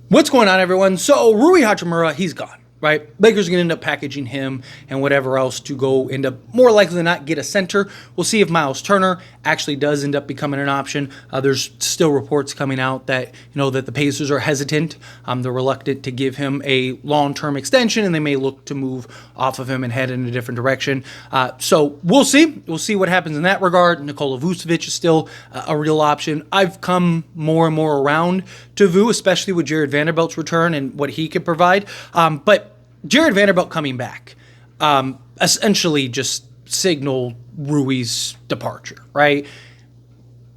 What's going on, everyone? So Rui Hachimura, he's gone, right? Lakers are going to end up packaging him and whatever else to go end up more likely than not get a center. We'll see if Miles Turner actually does end up becoming an option. There's still reports coming out that that the Pacers are hesitant. They're reluctant to give him a long-term extension, and they may look to move off of him and head in a different direction. So we'll see. We'll see what happens in that regard. Nikola Vucevic is still a real option. I've come more and more around to Vu, especially with Jarred Vanderbilt's return and what he could provide. But Jarred Vanderbilt coming back essentially just signaled Rui's departure, right?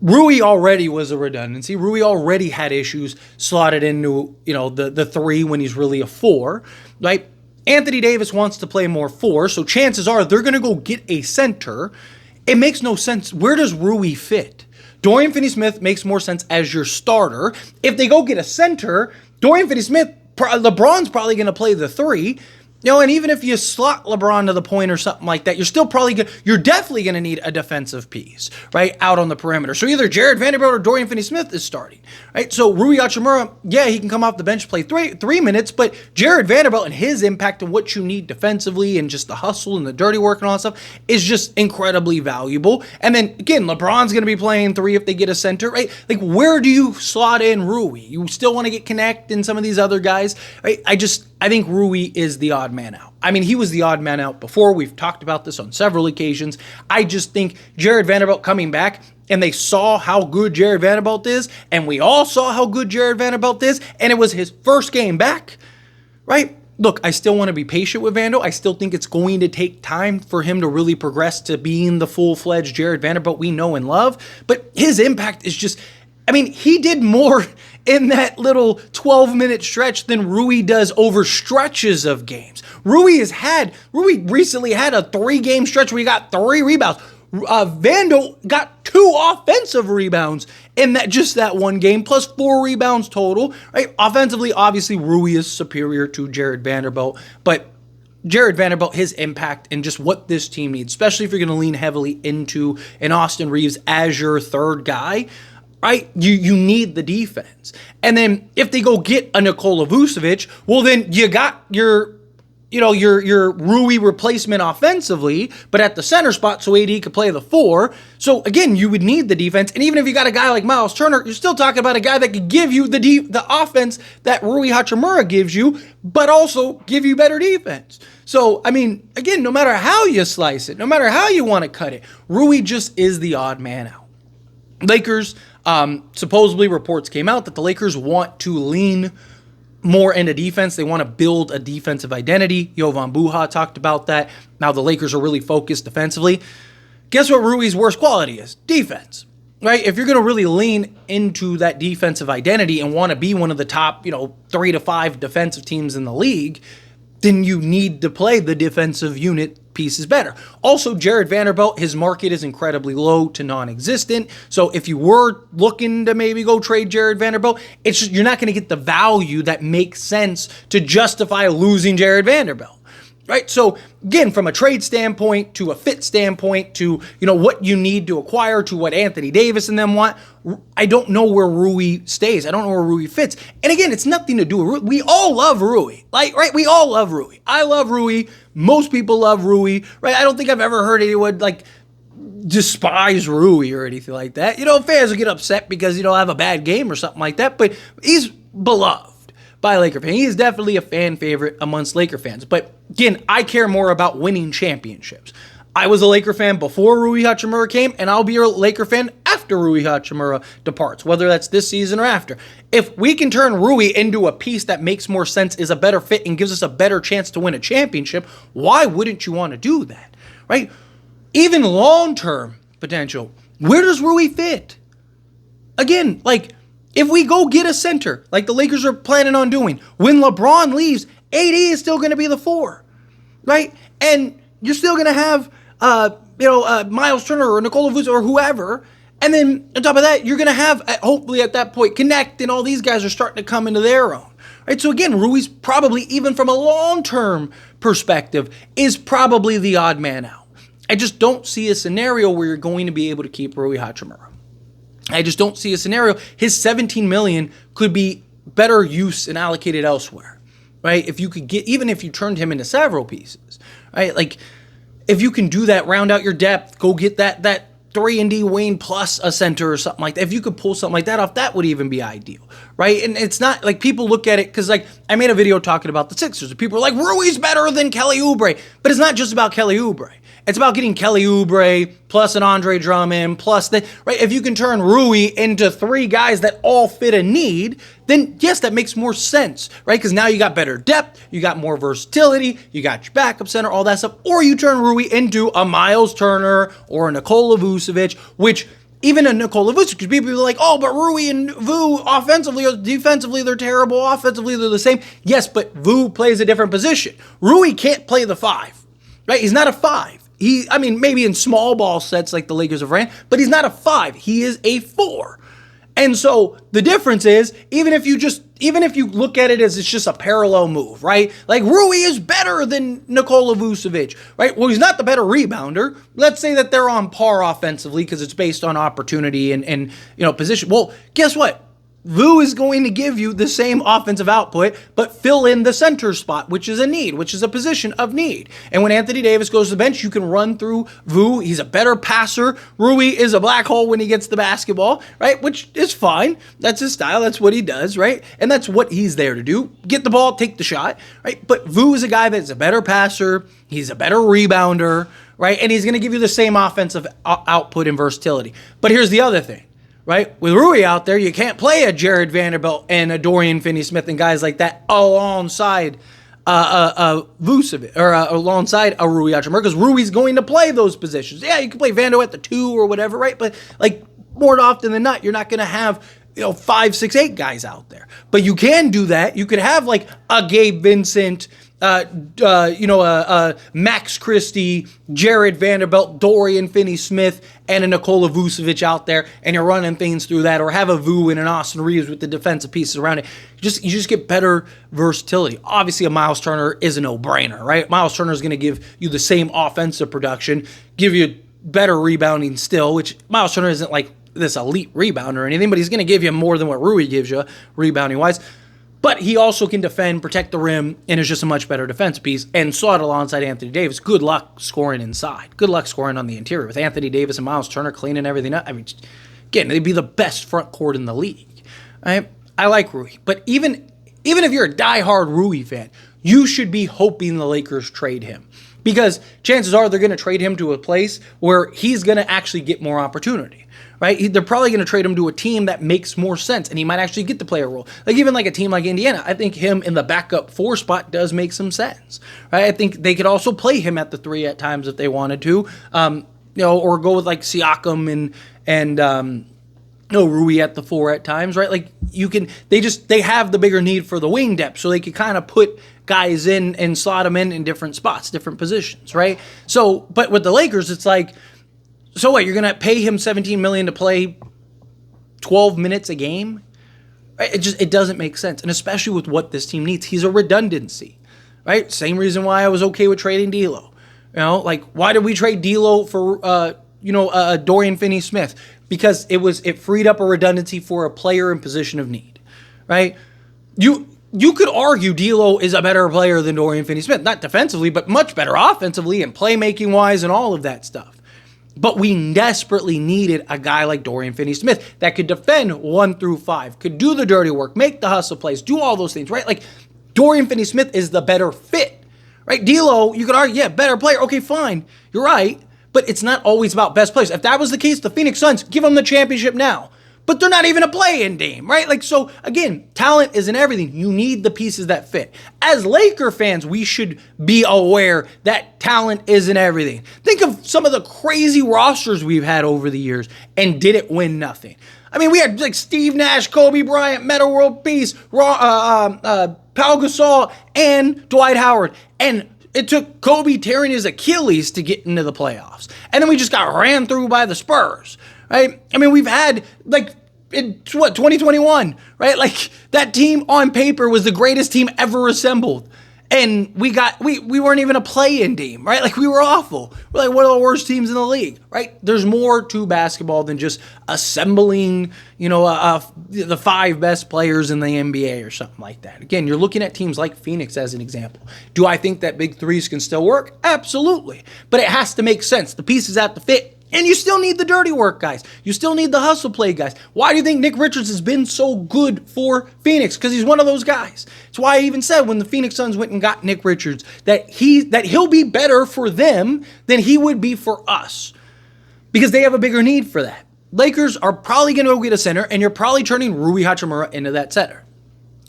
Rui already was a redundancy. Rui already had issues slotted into, the 3 when he's really a 4, right? Anthony Davis wants to play more 4, so chances are they're going to go get a center. It makes no sense. Where does Rui fit? Dorian Finney-Smith makes more sense as your starter. If they go get a center, Dorian Finney-Smith, LeBron's probably going to play the 3. And even if you slot LeBron to the point or something like that, you're definitely going to need a defensive piece, right, out on the perimeter. So either Jarred Vanderbilt or Dorian Finney-Smith is starting, right? So Rui Hachimura, yeah, he can come off the bench, play three minutes, but Jarred Vanderbilt and his impact and what you need defensively and just the hustle and the dirty work and all that stuff is just incredibly valuable. And then, again, LeBron's going to be playing 3 if they get a center, right? Like, where do you slot in Rui? You still want to get Connect and some of these other guys, right? I think Rui is the odd man out. I mean, he was the odd man out before. We've talked about this on several occasions. I just think Jarred Vanderbilt coming back, and they saw how good Jarred Vanderbilt is, and we all saw how good Jarred Vanderbilt is, and it was his first game back, right? Look, I still want to be patient with Vando. I still think it's going to take time for him to really progress to being the full-fledged Jarred Vanderbilt we know and love, but his impact is just... he did more in that little 12-minute stretch than Rui does over stretches of games. Rui recently had a 3-game stretch where he got 3 rebounds. Vando got 2 offensive rebounds in that one game, plus 4 rebounds total. Right? Offensively, obviously, Rui is superior to Jarred Vanderbilt, but Jarred Vanderbilt, his impact and just what this team needs, especially if you're going to lean heavily into an Austin Reeves as your third guy, right? You need the defense. And then if they go get a Nikola Vucevic, well, then you got your Rui replacement offensively, but at the center spot so AD could play the 4. So again, you would need the defense. And even if you got a guy like Miles Turner, you're still talking about a guy that could give you the offense that Rui Hachimura gives you, but also give you better defense. So, again, no matter how you slice it, no matter how you want to cut it, Rui just is the odd man out. Lakers, supposedly reports came out that the Lakers want to lean more into defense. They want to build a defensive identity. Jovan Buha talked about that. Now the Lakers are really focused defensively. Guess what Rui's worst quality is? Defense, right? If you're going to really lean into that defensive identity and want to be one of the top, 3 to 5 defensive teams in the league, then you need to play the defensive unit pieces better. Also, Jarred Vanderbilt, his market is incredibly low to non-existent. So if you were looking to maybe go trade Jarred Vanderbilt, you're not going to get the value that makes sense to justify losing Jarred Vanderbilt. Right? So again, from a trade standpoint to a fit standpoint to, what you need to acquire to what Anthony Davis and them want, I don't know where Rui stays. I don't know where Rui fits. And again, it's nothing to do with Rui. We all love Rui. Right? We all love Rui. I love Rui. Most people love Rui. Right? I don't think I've ever heard anyone despise Rui or anything like that. Fans will get upset because, have a bad game or something like that, but he's beloved by Laker fans. He is definitely a fan favorite amongst Laker fans. But again, I care more about winning championships. I was a Laker fan before Rui Hachimura came, and I'll be a Laker fan after Rui Hachimura departs, whether that's this season or after. If we can turn Rui into a piece that makes more sense, is a better fit, and gives us a better chance to win a championship, why wouldn't you want to do that, right? Even long-term potential, where does Rui fit? Again, if we go get a center, like the Lakers are planning on doing, when LeBron leaves, AD is still going to be the 4, right? And you're still going to have, Miles Turner or Nikola Vucevic or whoever. And then on top of that, you're going to have, hopefully at that point, Connect and all these guys are starting to come into their own, right? So again, Rui's probably, even from a long-term perspective, is probably the odd man out. I just don't see a scenario where you're going to be able to keep Rui Hachimura. I just don't see a scenario. His $17 million could be better use and allocated elsewhere, right? If you could get, even if you turned him into several pieces, right? Like if you can do that, round out your depth, go get that 3-and-D wing plus a center or something like that. If you could pull something like that off, that would even be ideal, right? And it's not like people look at it because like I made a video talking about the Sixers. And people are like, Rui's better than Kelly Oubre. But it's not just about Kelly Oubre. It's about getting Kelly Oubre plus an Andre Drummond plus the, right? If you can turn Rui into 3 guys that all fit a need, then yes, that makes more sense, right? Because now you got better depth, you got more versatility, you got your backup center, all that stuff. Or you turn Rui into a Miles Turner or a Nikola Vucevic, which even a Nikola Vucevic, because people are like, oh, but Rui and Vu offensively or defensively, they're terrible. Offensively, they're the same. Yes, but Vu plays a different position. Rui can't play the 5, right? He's not a 5. I mean, maybe in small ball sets like the Lakers have ran, but he's not a 5. He is a 4. And so the difference is, even if you look at it as it's just a parallel move, right? Like Rui is better than Nikola Vucevic, right? Well, he's not the better rebounder. Let's say that they're on par offensively because it's based on opportunity and position. Well, guess what? Vu is going to give you the same offensive output, but fill in the center spot, which is a need, which is a position of need. And when Anthony Davis goes to the bench, you can run through Vu. He's a better passer. Rui is a black hole when he gets the basketball, right? Which is fine. That's his style. That's what he does, right? And that's what he's there to do. Get the ball, take the shot, right? But Vu is a guy that's a better passer. He's a better rebounder, right? And he's going to give you the same offensive output and versatility. But here's the other thing. Right? With Rui out there, you can't play a Jarred Vanderbilt and a Dorian Finney-Smith and guys like that alongside Vucevic or alongside a Rui Hachimura because Rui's going to play those positions. Yeah, you can play Vando at the 2 or whatever, right? But like more often than not, you're not going to have 5, 6, 8 guys out there. But you can do that. You could have like a Gabe Vincent, Max Christie, Jarred Vanderbilt, Dorian Finney-Smith, and a Nikola Vucevic out there, and you're running things through that, or have a Vu and an Austin Reeves with the defensive pieces around it. You just get better versatility. Obviously, a Miles Turner is a no-brainer, right? Miles Turner is going to give you the same offensive production, give you better rebounding still, which Miles Turner isn't like this elite rebounder or anything, but he's going to give you more than what Rui gives you rebounding-wise. But he also can defend, protect the rim, and is just a much better defense piece. And saw it alongside Anthony Davis. Good luck scoring inside. Good luck scoring on the interior. With Anthony Davis and Miles Turner cleaning everything up. I mean, again, they'd be the best front court in the league. I like Rui. But even if you're a diehard Rui fan, you should be hoping the Lakers trade him. Because chances are they're going to trade him to a place where he's going to actually get more opportunity. Right? They're probably going to trade him to a team that makes more sense, and he might actually get the player role. Like even like a team like Indiana, I think him in the backup 4 spot does make some sense. Right? I think they could also play him at the 3 at times if they wanted to, or go with like Siakam and Rui at the 4 at times. Right? Like you can, they have the bigger need for the wing depth, so they could kind of put guys in and slot them in different spots, different positions. Right? So, but with the Lakers, it's like. So what, you're going to pay him $17 million to play 12 minutes a game? It doesn't make sense. And especially with what this team needs. He's a redundancy, right? Same reason why I was okay with trading D'Lo. Like why did we trade D'Lo for, Dorian Finney-Smith? Because it freed up a redundancy for a player in position of need, right? You could argue D'Lo is a better player than Dorian Finney-Smith. Not defensively, but much better offensively and playmaking-wise and all of that stuff. But we desperately needed a guy like Dorian Finney-Smith that could defend 1 through 5, could do the dirty work, make the hustle plays, do all those things, right? Like Dorian Finney-Smith is the better fit, right? D'Lo, you could argue, yeah, better player. Okay, fine. You're right. But it's not always about best players. If that was the case, the Phoenix Suns, give them the championship now. But they're not even a play-in game, right? Like, so, again, talent isn't everything. You need the pieces that fit. As Laker fans, we should be aware that talent isn't everything. Think of some of the crazy rosters we've had over the years and didn't win nothing. I mean, we had, like, Steve Nash, Kobe Bryant, Metta World Peace, Pau Gasol, and Dwight Howard. And it took Kobe tearing his Achilles to get into the playoffs. And then we just got ran through by the Spurs. Right? I mean, we've had, like, in 2021, right? Like, that team on paper was the greatest team ever assembled. And we weren't even a play-in team, right? Like, we were awful. We're like one of the worst teams in the league, right? There's more to basketball than just assembling, the 5 best players in the NBA or something like that. Again, you're looking at teams like Phoenix as an example. Do I think that big threes can still work? Absolutely. But it has to make sense. The pieces have to fit. And you still need the dirty work guys. You still need the hustle play guys. Why do you think Nick Richards has been so good for Phoenix? Because he's one of those guys. It's why I even said when the Phoenix Suns went and got Nick Richards that he'll be better for them than he would be for us. Because they have a bigger need for that. Lakers are probably going to go get a center, and you're probably turning Rui Hachimura into that center.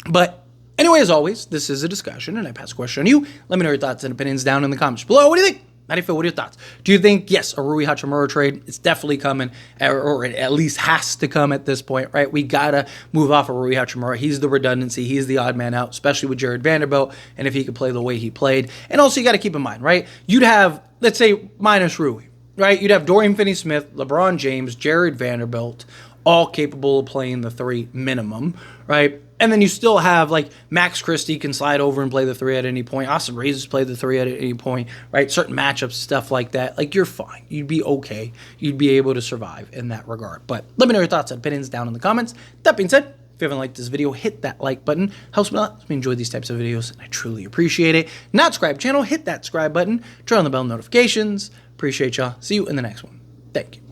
But anyway, as always, this is a discussion, and I pass a question on you. Let me know your thoughts and opinions down in the comments below. What do you think? How do you feel? What are your thoughts? Do you think, yes, a Rui Hachimura trade? It's definitely coming, or it at least has to come at this point, right? We got to move off of Rui Hachimura. He's the redundancy. He's the odd man out, especially with Jarred Vanderbilt, and if he could play the way he played. And also, you got to keep in mind, right? You'd have, let's say, minus Rui, right? You'd have Dorian Finney-Smith, LeBron James, Jarred Vanderbilt, all capable of playing the 3 minimum, right? And then you still have, like, Max Christie can slide over and play the 3 at any point. Austin Reeves play the 3 at any point, right? Certain matchups, stuff like that. Like, you're fine. You'd be okay. You'd be able to survive in that regard. But let me know your thoughts and opinions down in the comments. That being said, if you haven't liked this video, hit that like button. Helps me a lot. Helps me enjoy these types of videos, and I truly appreciate it. Not subscribe channel, hit that subscribe button. Turn on the bell notifications. Appreciate y'all. See you in the next one. Thank you.